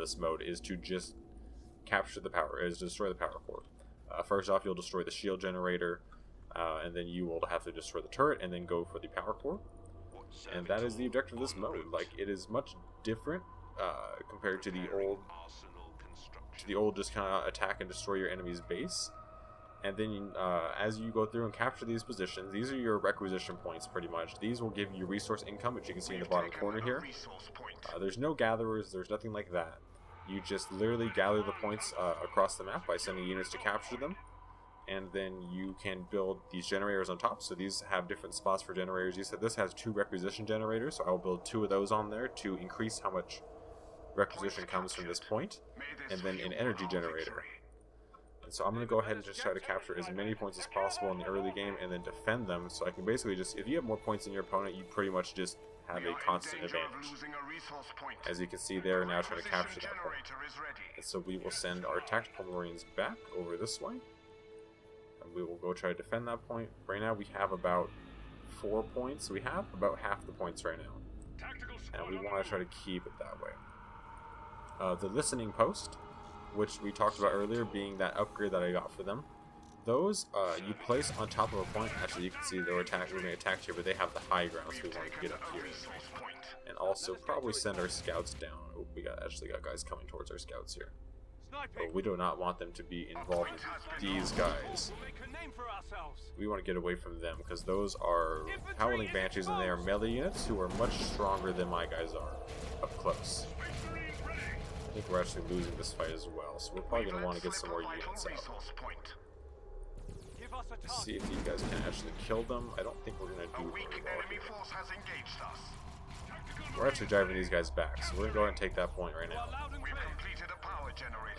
this mode is to just destroy the power core. First off, you'll destroy the shield generator, and then you will have to destroy the turret, and then go for the power core. And that is the objective of this mode. Like, it is much different compared to the old just kind of attack and destroy your enemy's base. And then as you go through and capture these positions, these are your requisition points pretty much. These will give you resource income, which you can see in the bottom corner here. There's no gatherers, there's nothing like that. You just literally gather the points across the map by sending units to capture them. And then you can build these generators on top. So these have different spots for generators. You said this has 2 requisition generators, so I will build 2 of those on there to increase how much requisition comes from this point. And then an energy generator. So I'm going to go ahead and just try to capture as many points as possible in the early game and then defend them, so I can basically just, if you have more points than your opponent, you pretty much just have a constant advantage. As you can see, they're now trying to capture that point. And so we will send our tactical marines back over this way, and we will go try to defend that point. Right now we have about 4 points, so we have about half the points right now. And we want to try to keep it that way. The listening post, which we talked about earlier, being that upgrade that I got for them. Those you place on top of a point. Actually, you can see they were being attacked here, but they have the high ground, so we want to get up here. And also probably send our scouts down. Oh, we actually got guys coming towards our scouts here. But we do not want them to be involved with these guys. We want to get away from them, because those are Howling Banshees, and they are melee units who are much stronger than my guys are up close. I think we're actually losing this fight as well, so we're probably going to want to get some more units out. See if these guys can actually kill them. I don't think we're going to do very well here. We're actually driving these guys back, so we're going to go ahead and take that point right now.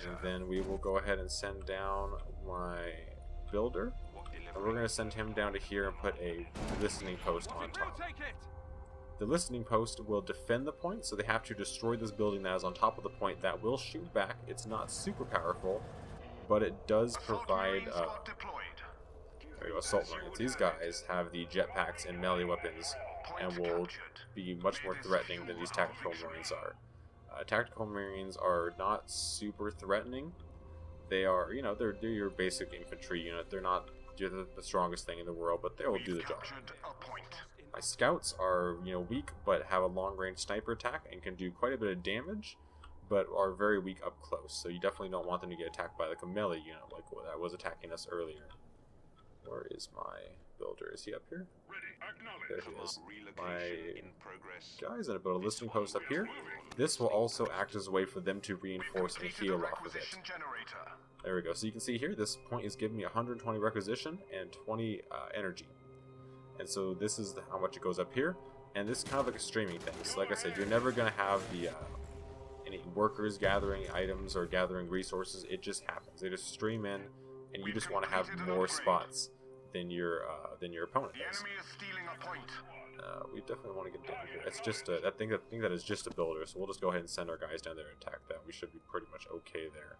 And then we will go ahead and send down my builder. And we're going to send him down to here and put a listening post on top. The listening post will defend the point, so they have to destroy this building that is on top of the point. That will shoot back. It's not super powerful, but it does provide there you go, assault marines. These guys have the jetpacks and melee weapons and will be much more threatening than these tactical marines are. Tactical marines are not super threatening. They are, you know, they're your basic infantry unit. They're not the strongest thing in the world, but they will do the job. My scouts are, you know, weak, but have a long-range sniper attack and can do quite a bit of damage, but are very weak up close. So you definitely don't want them to get attacked by like a melee unit, like what that was attacking us earlier. Where is my builder? Is he up here? There he is. My guys are going to build a listening post up here. This will also act as a way for them to reinforce and heal off of it. There we go. So you can see here, this point is giving me 120 requisition and 20 energy. And so this is how much it goes up here, and this is kind of like a streaming thing. So like I said, you're never going to have the any workers gathering items or gathering resources. It just happens. They just stream in, and you just want to have more spots than your opponent does. We definitely want to get down here. It's just I think that is just a builder, so we'll just go ahead and send our guys down there and attack that. We should be pretty much okay there.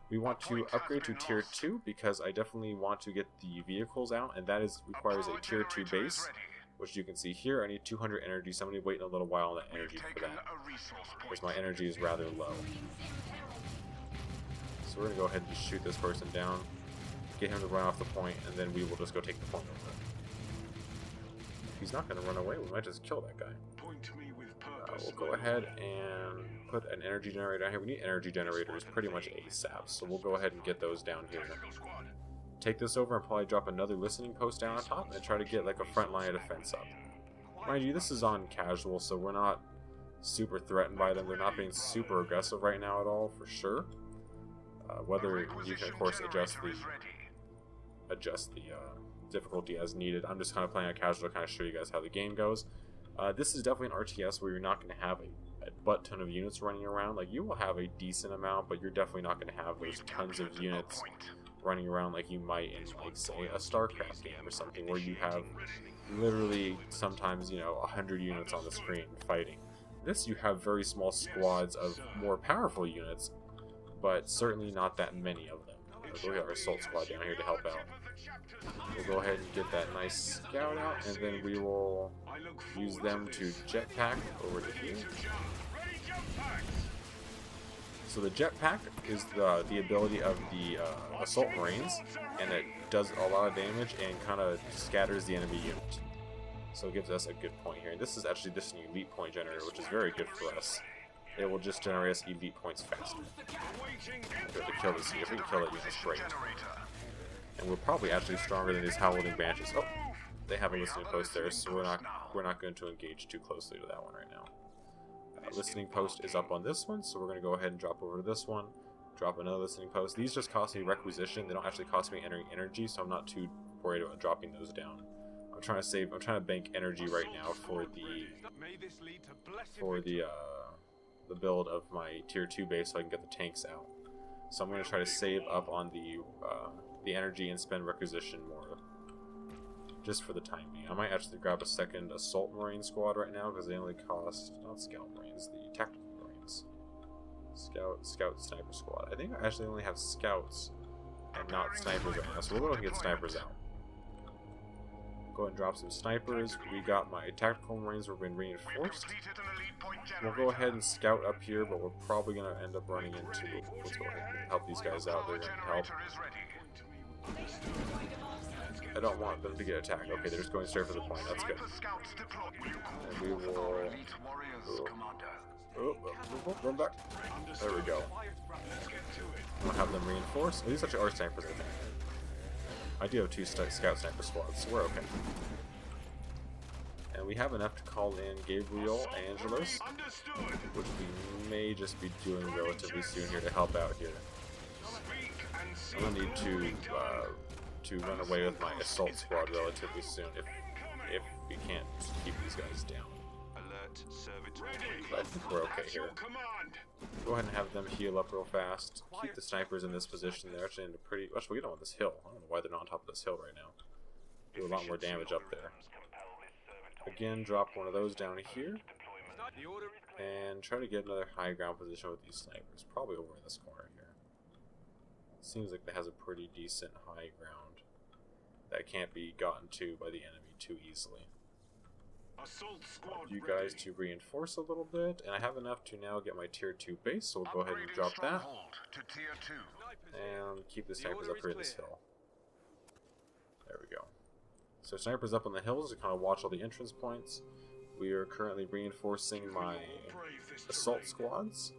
We want to upgrade to tier 2 because I definitely want to get the vehicles out, and that requires a tier 2 base, which you can see here. I need 200 energy, so I'm going to be waiting a little while on that energy for that, because my energy is rather low. So we're going to go ahead and just shoot this person down, get him to run off the point, and then we will just go take the point over. If he's not going to run away, we might just kill that guy. We'll go ahead and put an energy generator down here. We need energy generators pretty much ASAP, so we'll go ahead and get those down here. Take this over and probably drop another listening post down on top and try to get like a front line of defense up. Mind you, this is on casual, so we're not super threatened by them. They're not being super aggressive right now at all, for sure. Whether you can, of course, adjust the difficulty as needed. I'm just kind of playing on casual to kind of show you guys how the game goes. This is definitely an RTS where you're not going to have a butt ton of units running around. Like, you will have a decent amount, but you're definitely not going to have those tons of units running around like you might in, like, say, a StarCraft game or something, where you have literally sometimes, you know, 100 units on the screen fighting. This, you have very small squads of more powerful units, but certainly not that many of them. We'll get our assault squad down here to help out. We'll go ahead and get that nice scout out, and then we will use them to jetpack over to here. So the jetpack is the ability of the assault marines, and it does a lot of damage and kind of scatters the enemy unit. So it gives us a good point here. And this is actually just an elite point generator, which is very good for us. It will just generate us elite points faster. To kill this, if we can kill it, it's great. And we're probably actually stronger than these Howling Banshees. Oh, they have a listening post there, so we're not going to engage too closely to that one right now. Listening post is up on this one, so we're going to go ahead and drop over to this one. Drop another listening post. These just cost me requisition. They don't actually cost me energy, so I'm not too worried about dropping those down. I'm trying to bank energy right now for the build of my tier 2 base, so I can get the tanks out. So I'm going to try to save up on the energy and spend requisition more, just for the time being. I might actually grab a second assault marine squad right now, because they only cost, not scout marines, the tactical marines. Scout sniper squad. I think I actually only have scouts and not snipers right now, so we'll go ahead and get snipers out. Go ahead and drop some snipers. We got my tactical marines, we've been reinforced. We'll go ahead and scout up here, but we're probably going to end up running into... Let's go ahead and help these guys out. They're going to help. I don't want them to get attacked. Okay, they're just going straight for the point. That's good. And we will... Run back. There we go. We'll have them reinforced. These actually are snipers, I think. I do have 2 scout sniper squads, so we're okay. And we have enough to call in Gabriel Angelos, which we may just be doing relatively soon here to help out here. I'm gonna need to run away with my assault squad relatively soon if we can't keep these guys down. But I think we're okay here. Go ahead and have them heal up real fast. Keep the snipers in this position. They're actually in a pretty... Actually, we don't want this hill. I don't know why they're not on top of this hill right now. Do a lot more damage up there. Again, drop one of those down here. And try to get another high ground position with these snipers. Probably over in this corner here. Seems like it has a pretty decent high ground that can't be gotten to by the enemy too easily. You guys to reinforce a little bit, and I have enough to now get my tier 2 base, so we'll go ahead and drop that. And keep the snipers up here in this hill. There we go. So snipers up on the hills to kind of watch all the entrance points. We are currently reinforcing my assault squads.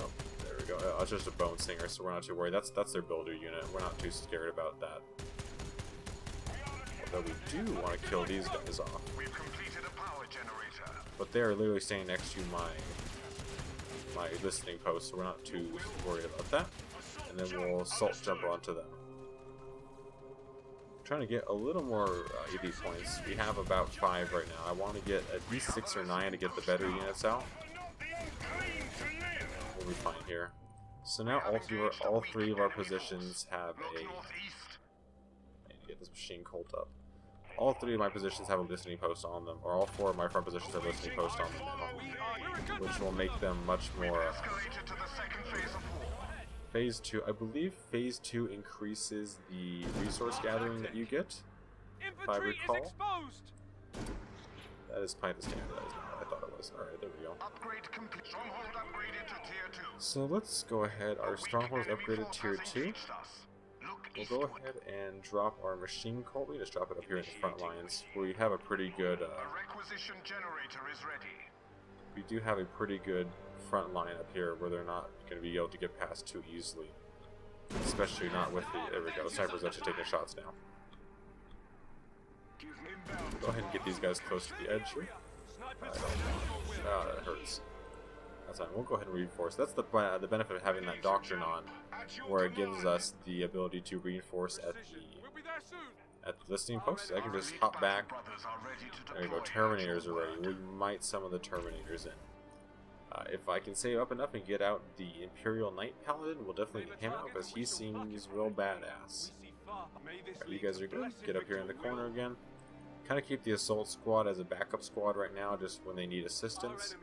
Oh, there we go. It's just a bone singer, so we're not too worried. That's their builder unit. We're not too scared about that. Although we do want to kill these guys off. But they are literally staying next to my listening post, so we're not too worried about that. And then we'll assault jump onto them. I'm trying to get a little more EV points. We have about 5 right now. I want to get at least 6 or 9 to get the better units out. We'll be fine here. So now all three of our positions have a... I need to get this machine cult up. All 3 of my positions have a listening post on them, or all 4 of my front positions have a listening post on them now, which will make them much more... Phase 2, I believe Phase 2 increases the resource gathering that you get, if I recall. That is kind of standardized now. I thought it was. Alright, there we go. So let's go ahead. Our stronghold is upgraded tier 2. We'll go ahead and drop our machine cult. We just drop it up here in the front lines. We have a pretty good... we do have a pretty good front line up here where they're not going to be able to get past too easily. Especially not with the... There we go. Sniper's actually taking shots now. Go ahead and get these guys close to the edge here. That hurts. That's fine. We'll go ahead and reinforce. That's the benefit of having that doctrine on, where it gives us the ability to reinforce at the listening post. I can just hop back. There you go. Terminators are ready. We might summon the Terminators in. If I can save up enough and get out the Imperial Knight Paladin, we'll definitely get him out because he seems real badass. Right, you guys are good. Get up here in the corner again. Kind of keep the assault squad as a backup squad right now, just when they need assistance.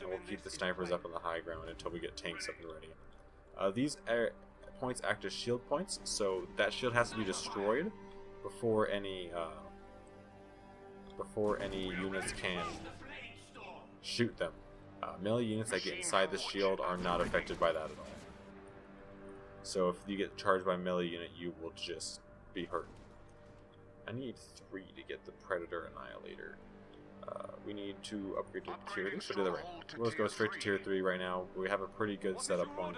And we'll keep the snipers up on the high ground until we get tanks up and ready. These points act as shield points, so that shield has to be destroyed before any units can shoot them. Melee units that get inside the shield are not affected by that at all. So if you get charged by a melee unit, you will just be hurt. I need 3 to get the Predator Annihilator. We need to upgrade to tier 3, so do that right. We'll just go straight to tier 3 right now. We have a pretty good setup one.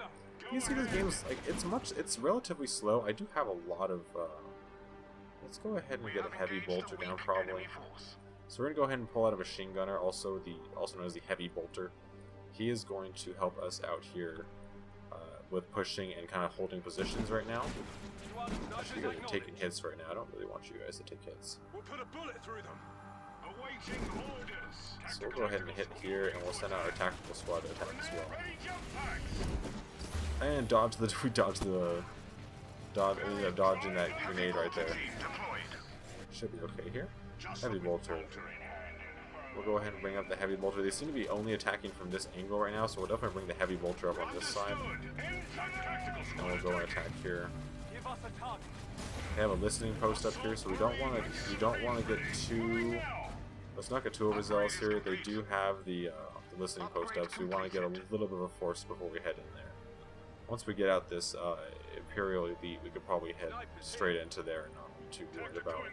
You see this game's like it's relatively slow. I do have a lot of let's go ahead and get a heavy bolter down probably. So we're gonna go ahead and pull out a machine gunner, also known as the heavy bolter. He is going to help us out here with pushing and kind of holding positions right now. Actually, you guys are taking hits right now. I don't really want you guys to take hits. We'll put a bullet through them. Awaiting orders. So we'll go ahead and hit here, and we'll send out our tactical squad to attack as well. And we ended up dodging that grenade right there. Should be okay here. Heavy bolter. We'll go ahead and bring up the heavy bolter. They seem to be only attacking from this angle right now, so we'll definitely bring the heavy bolter up on this side. And we'll go and attack here. They have a listening post up here, so we don't want to get too. Let's not get too overzealous here. They do have the listening post up, so we want to get a little bit of a force before we head in there. Once we get out this Imperial Elite, we could probably head straight into there and not be too worried about it.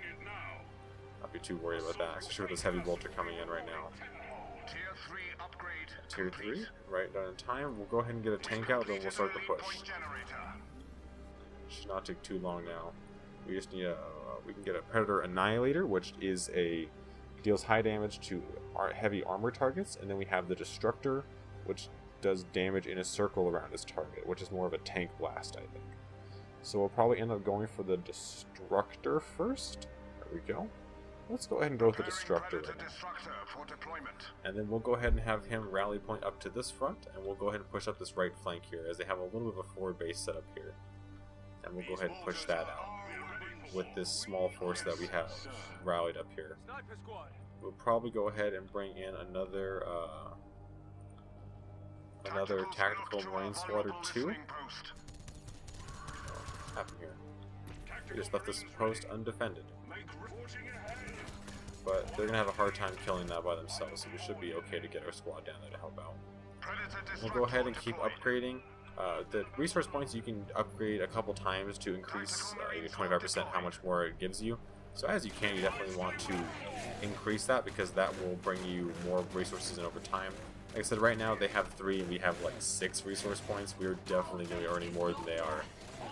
Not be too worried about that, especially with this heavy bolter coming in right now. Tier 3, right down in time. We'll go ahead and get a tank out, then we'll start the push. Should not take too long now. We just need we can get a Predator Annihilator, which is deals high damage to our heavy armor targets, and then we have the Destructor, which does damage in a circle around his target, which is more of a tank blast, I think. So we'll probably end up going for the Destructor first. There we go. Let's go ahead and go with the Destructor right now. And then we'll go ahead and have him rally point up to this front, and we'll go ahead and push up this right flank here, as they have a little bit of a forward base set up here. And we'll go ahead and push that out with this small force that we have rallied up here. We'll probably go ahead and bring in another tactical marine squad or 2. What's happened here? We just left this post undefended. But they're gonna have a hard time killing that by themselves, so we should be okay to get our squad down there to help out. We'll go ahead and keep upgrading. The resource points you can upgrade a couple times to increase 25% how much more it gives you. So as you can, you definitely want to increase that, because that will bring you more resources in over time. Like I said, right now they have 3 and we have like 6 resource points. We're definitely going to be earning more than they are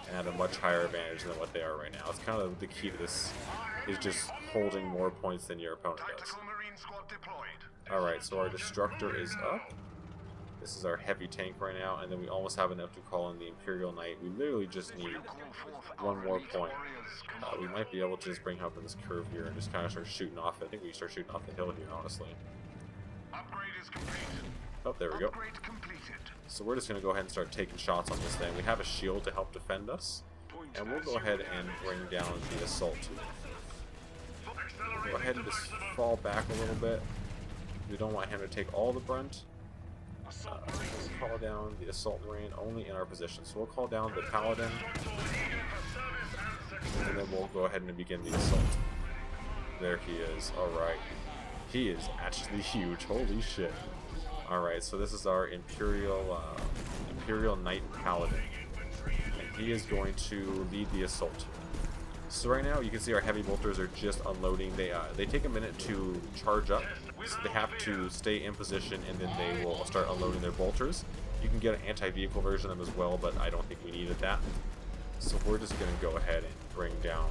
and have a much higher advantage than what they are right now. It's kind of the key to this, is just holding more points than your opponent does. Alright, so our Destructor is up. This is our heavy tank right now, and then we almost have enough to call in the Imperial Knight. We literally just need 1 more point. We might be able to just bring him up in this curve here and just kind of start shooting off. I think we start shooting off the hill here, honestly. Oh, there we go. So we're just going to go ahead and start taking shots on this thing. We have a shield to help defend us, and we'll go ahead and bring down the assault. We'll go ahead and just fall back a little bit. We don't want him to take all the brunt. We'll call down the Assault Marine only in our position. So we'll call down the Paladin, and then we'll go ahead and begin the assault. There he is. Alright. He is actually huge. Holy shit. Alright, so this is our Imperial Knight Paladin. And he is going to lead the assault. So right now you can see our heavy bolters are just unloading. They take a minute to charge up, so they have to stay in position, and then they will start unloading their bolters. You can get an anti-vehicle version of them as well, but I don't think we needed that. So we're just going to go ahead and bring down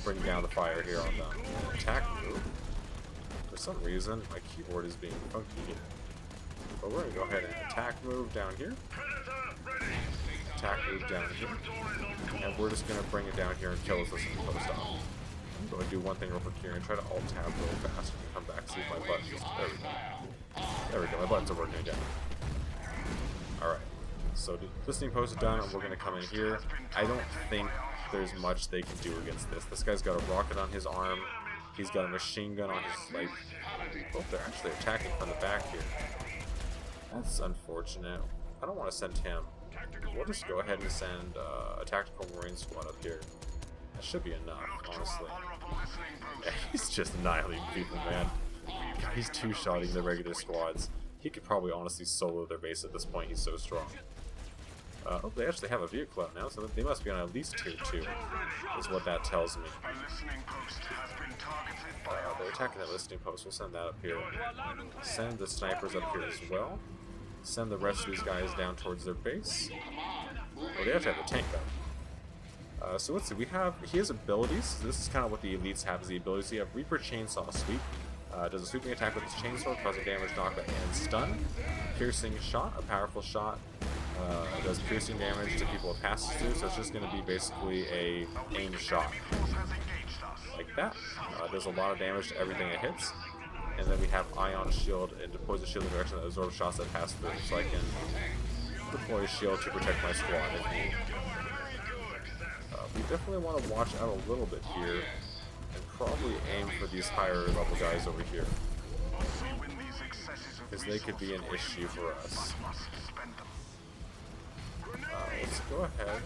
the fire here on them. Attack move. For some reason my keyboard is being funky, but we're going to go ahead and attack move down here. Attack move down here, and we're just going to bring it down here and kill this listening post off. I'm going to do one thing real quick here and try to alt tab real fast and come back, see if my buttons. There we go, my buttons are working again. Alright, so the listening post is done, and we're going to come in here. I don't think there's much they can do against this. This guy's got a rocket on his arm, he's got a machine gun on his leg. Oh, they're actually attacking from the back here. That's unfortunate. I don't want to send him. We'll just go ahead and send a tactical marine squad up here. That should be enough, honestly. Yeah, he's just annihilating people, man. He's two-shotting the regular squads. He could probably honestly solo their base at this point, he's so strong. Oh, they actually have a vehicle out now, so they must be on at least tier 2, is what that tells me. They're attacking that listening post, we'll send that up here. Send the snipers up here as well. Send the rest of these guys down towards their base. Oh, they have to have a tank though. So let's see, he has abilities. This is kind of what the elites have, is the abilities. So you have Reaper Chainsaw Sweep. Does a sweeping attack with his chainsaw, causing damage, knockback, and stun. Piercing Shot, a powerful shot. Does piercing damage to people it passes through, so it's just going to be basically a aim shot. Like that. Does a lot of damage to everything it hits. And then we have Ion Shield, and deploys a shield in the direction that absorbs shots that pass through, so I can deploy a shield to protect my squad if need. We definitely want to watch out a little bit here, and probably aim for these higher level guys over here, because they could be an issue for us. Let's go ahead.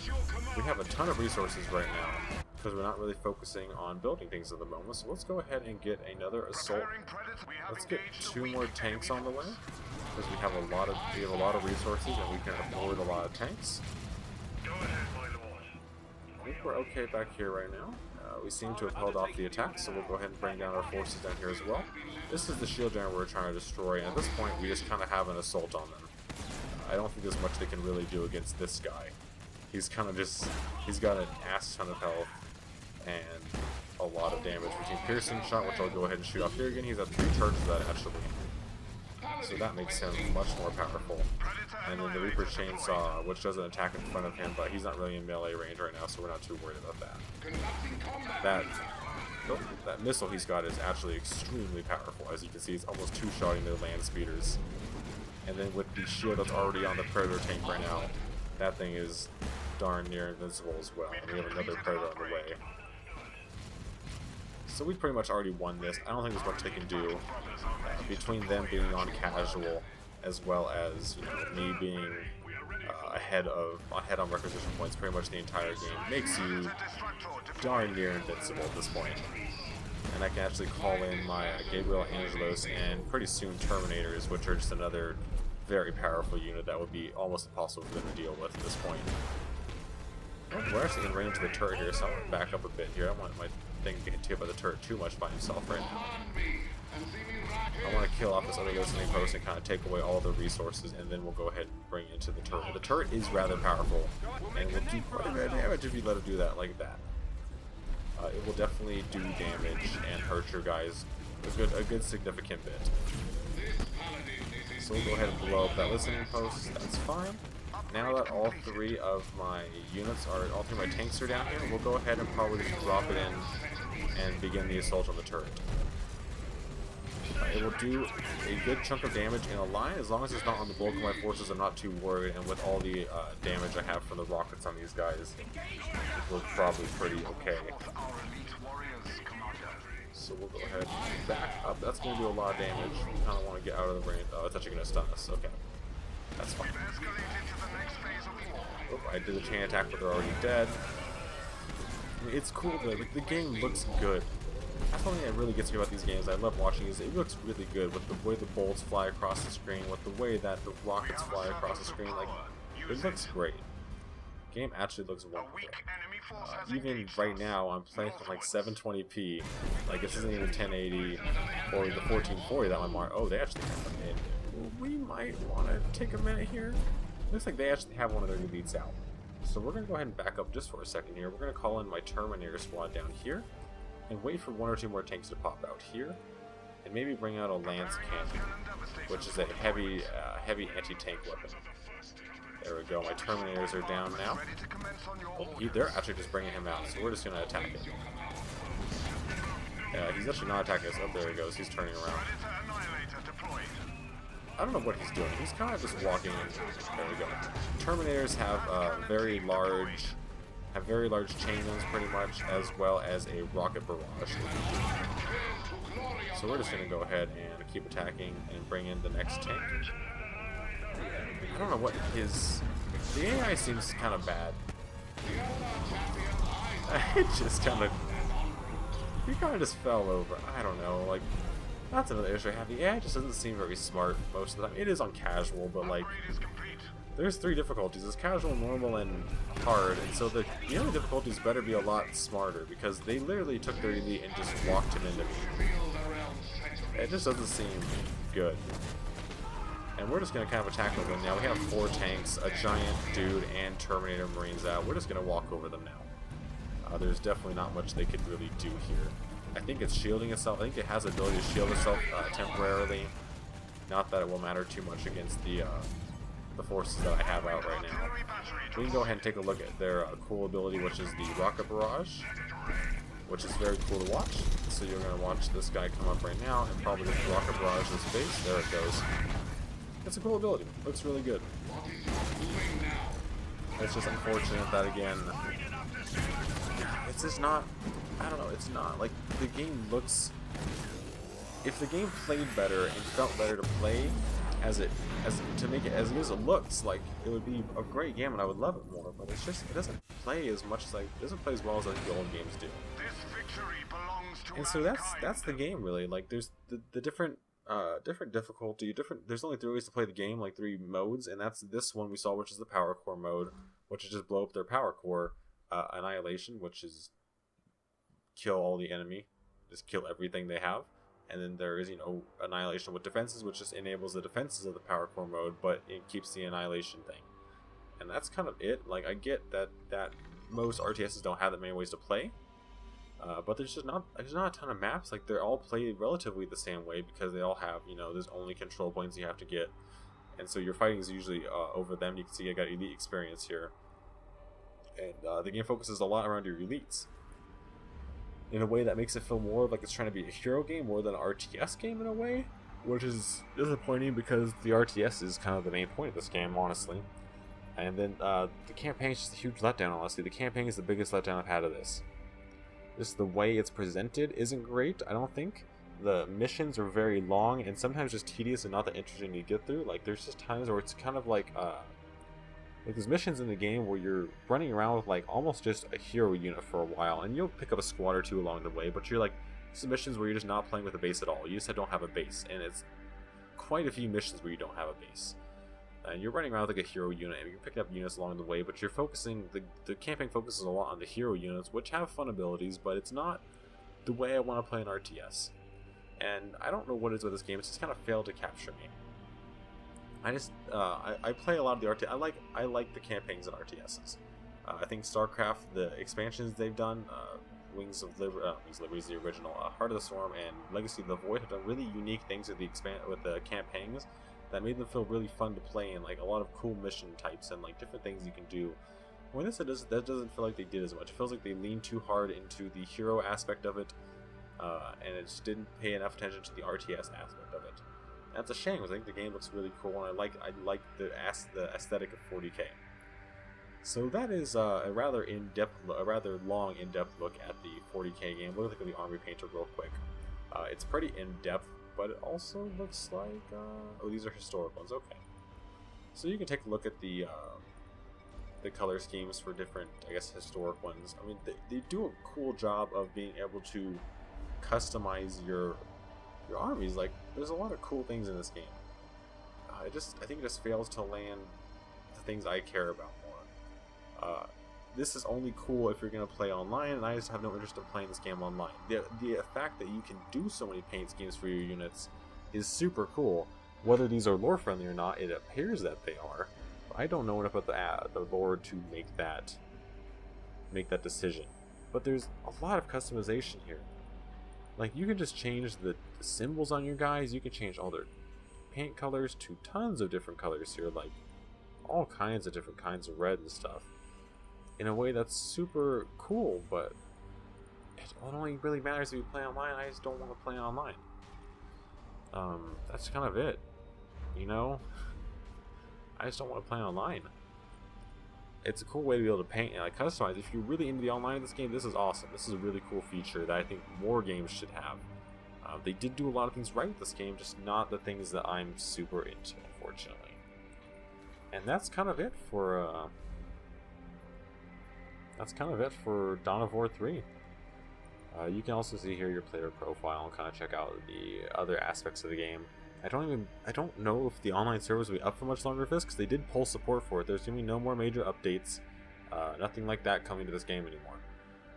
We have a ton of resources right now, because we're not really focusing on building things at the moment, so let's go ahead and get another assault. Let's get 2 more tanks on the way, because we have a lot of resources and we can afford a lot of tanks. I think we're okay back here right now. We seem to have held off the attack, so we'll go ahead and bring down our forces down here as well. This is the shield generator we're trying to destroy, and at this point we just kind of have an assault on them. I don't think there's much they can really do against this guy. He's kind of just, he's got an ass ton of health and a lot of damage between piercing shot, which I'll go ahead and shoot off here again. He's at 3 charges of that actually, so that makes him much more powerful. And then the Reaper Chainsaw, which doesn't attack in front of him, but he's not really in melee range right now, so we're not too worried about that. That missile he's got is actually extremely powerful. As you can see, it's almost 2-shotting their land speeders. And then with the shield that's already on the Predator tank right now, that thing is darn near invincible as well. And we have another Predator on the way. So we pretty much already won this. I don't think there's much they can do between them being on casual, as well as, you know, me being ahead on requisition points pretty much the entire game. Makes you darn near invincible at this point. And I can actually call in my Gabriel Angelos and pretty soon Terminators, which are just another very powerful unit that would be almost impossible for them to deal with at this point. Oh, we're actually in range of the turret here, so I want to back up a bit here. I don't want my thing to get hit by the turret too much by himself right now. I want to kill off this other listening post and kind of take away all the resources, and then we'll go ahead and bring it into the turret. The turret is rather powerful, and will do quite a bit of damage if you let it do that like that. It will definitely do damage and hurt your guys a good significant bit. So we'll go ahead and blow up that listening post. That's fine. Now that all 3 of my units all 3 of my tanks are down here, we'll go ahead and probably just drop it in and begin the assault on the turret. It will do a good chunk of damage in a line. As long as it's not on the bulk of my forces, I'm not too worried, and with all the damage I have from the rockets on these guys, we're probably pretty okay. So we'll go ahead and back up. That's going to do a lot of damage. We kind of want to get out of the range. Oh, it's actually going to stun us. Okay. That's fine. Oh, I did a chain attack, but they're already dead. I mean, it's cool, though. The game looks good. That's one thing that really gets me about these games. I love watching is it looks really good with the way the bolts fly across the screen, with the way that the rockets fly across the screen. Like, it looks great. The game actually looks wonderful. Even right now, I'm playing from like 720p. Like, this isn't even 1080 or the 1440 that I'm on. Oh, they actually have a minute. We might want to take a minute here. Looks like they actually have one of their elites out. So we're going to go ahead and back up just for a second here. We're going to call in my Terminator squad down here and wait for 1 or 2 more tanks to pop out here, and maybe bring out a Lance Cannon, which is a heavy anti-tank weapon. There we go, my Terminators are down now. Oh, they're actually just bringing him out, so we're just going to attack him. He's actually not attacking us. Oh, there he goes, he's turning around. I don't know what he's doing, he's kind of just walking in. There we go. Terminators have very large chain guns pretty much, as well as a rocket barrage. So we're just going to go ahead and keep attacking and bring in the next tank. I don't know what the AI seems kind of bad. It just kind of, he kind of just fell over. I don't know, like, That's another issue I have. The AI just doesn't seem very smart most of the time. It is on casual, but like, there's 3 difficulties. It's casual, normal, and hard, and so the other difficulties better be a lot smarter, because they literally took their elite and just walked him into me. It just doesn't seem good. And we're just going to kind of attack over them now. We have 4 tanks, a giant dude, and Terminator Marines out. We're just going to walk over them now. There's definitely not much they could really do here. I think it's shielding itself. I think it has the ability to shield itself temporarily. Not that it will matter too much against the forces that I have out right now. We can go ahead and take a look at their cool ability, which is the Rocket Barrage, which is very cool to watch. So you're going to watch this guy come up right now and probably just Rocket Barrage his face. There it goes. It's a cool ability. Looks really good. It's just unfortunate that, again, it's just not, I don't know, it's not, like, the game looks, if the game played better and felt better to play, to make it as good as it looks, like, it would be a great game and I would love it more, but it's just, it doesn't play as much as, like, it doesn't play as well as I think the old games do. And so that's the game, really. Like, there's the different difficulty, there's only 3 ways to play the game, like 3 modes, and that's this one we saw, which is the power core mode, which is just blow up their power core. Annihilation, which is kill all the enemy, just kill everything they have. And then there is, Annihilation with defenses, which just enables the defenses of the power core mode, but it keeps the Annihilation thing. And that's kind of it. Like, I get that most RTSs don't have that many ways to play, but there's not a ton of maps. Like, they're all played relatively the same way, because they all have, there's only control points you have to get, and so your fighting is usually over them. You can see I got elite experience here. And the game focuses a lot around your elites in a way that makes it feel more like it's trying to be a hero game more than an RTS game in a way, which is disappointing because the RTS is kind of the main point of this game, honestly. And then the campaign is just a huge letdown, honestly. The campaign is the biggest letdown I've had of this. Just the way it's presented isn't great, I don't think. The missions are very long and sometimes just tedious and not that interesting to get through. Like, there's just times where it's kind of like there's missions in the game where you're running around with like almost just a hero unit for a while, and you'll pick up a squad or 2 along the way, but you're like, these missions where you're just not playing with a base at all. You just don't have a base, and it's quite a few missions where you don't have a base. And you're running around with like a hero unit, and you're picking up units along the way, but you're focusing, the campaign focuses a lot on the hero units, which have fun abilities, but it's not the way I want to play an RTS. And I don't know what it is with this game, it's just kind of failed to capture me. I play a lot of the RTS. I like the campaigns in RTSs. I think StarCraft, the expansions they've done, Wings of Liberty is the original, Heart of the Storm, and Legacy of the Void have done really unique things with the campaigns that made them feel really fun to play, and like a lot of cool mission types and like different things you can do. When that doesn't feel like they did as much. It feels like they leaned too hard into the hero aspect of it, and it just didn't pay enough attention to the RTS aspect of it. That's a shame, because I think the game looks really cool, and I like the aesthetic of 40K. So that is a rather long, in-depth look at the 40K game. We'll look at the Army Painter real quick. It's pretty in-depth, but it also looks like oh, these are historic ones. Okay, so you can take a look at the color schemes for different, I guess, historic ones. I mean, they do a cool job of being able to customize your armies. Like, there's a lot of cool things in this game. I think it just fails to land the things I care about more. This is only cool if you're going to play online, and I just have no interest in playing this game online. The fact that you can do so many paint schemes for your units is super cool. Whether these are lore friendly or not, it appears that they are. But I don't know enough about the lore to make that decision. But there's a lot of customization here. Like, you can just change the symbols on your guys, you can change all their paint colors to tons of different colors here, like all kinds of different kinds of red and stuff, in a way that's super cool, but it only really matters if you play online. I just don't want to play online. That's kind of it, I just don't want to play online. It's a cool way to be able to paint and like customize. If you're really into the online of this game, this is awesome. This is a really cool feature that I think more games should have. They did do a lot of things right with this game, just not the things that I'm super into, unfortunately. And that's kind of it for Dawn of War 3. You can also see here your player profile and kind of check out the other aspects of the game. I don't know if the online servers will be up for much longer for this, because they did pull support for it. There's going to be no more major updates, nothing like that coming to this game anymore.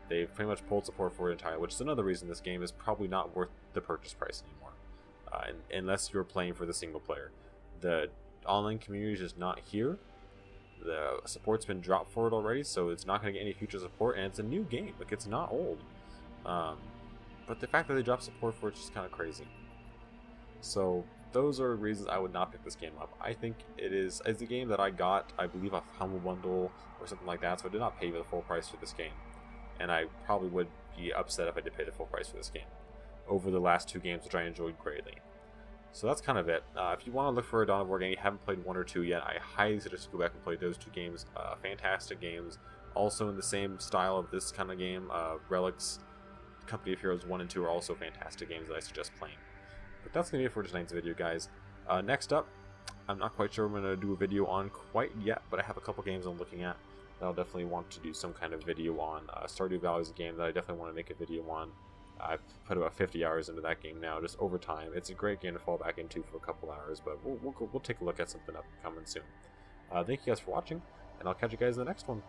They've pretty much pulled support for it entirely, which is another reason this game is probably not worth the purchase price anymore, unless you're playing for the single player. The online community is just not here. The support's been dropped for it already, so it's not going to get any future support, and it's a new game. Like, it's not old. But the fact that they dropped support for it's just kind of crazy. So those are reasons I would not pick this game up. I think it's a game that I got, I believe, a Humble Bundle or something like that, so I did not pay the full price for this game. And I probably would be upset if I did pay the full price for this game over the last 2 games, which I enjoyed greatly. So that's kind of it. If you want to look for a Dawn of War game, you haven't played 1 or 2 yet, I highly suggest you go back and play those 2 games. Fantastic games. Also in the same style of this kind of game, Relic's Company of Heroes 1 and 2 are also fantastic games that I suggest playing. But that's going to be it for tonight's video, guys. Next up, I'm not quite sure I'm going to do a video on quite yet, but I have a couple games I'm looking at that I'll definitely want to do some kind of video on. Stardew Valley is a game that I definitely want to make a video on. I've put about 50 hours into that game now, just over time. It's a great game to fall back into for a couple hours, but we'll take a look at something up coming soon. Thank you guys for watching, and I'll catch you guys in the next one.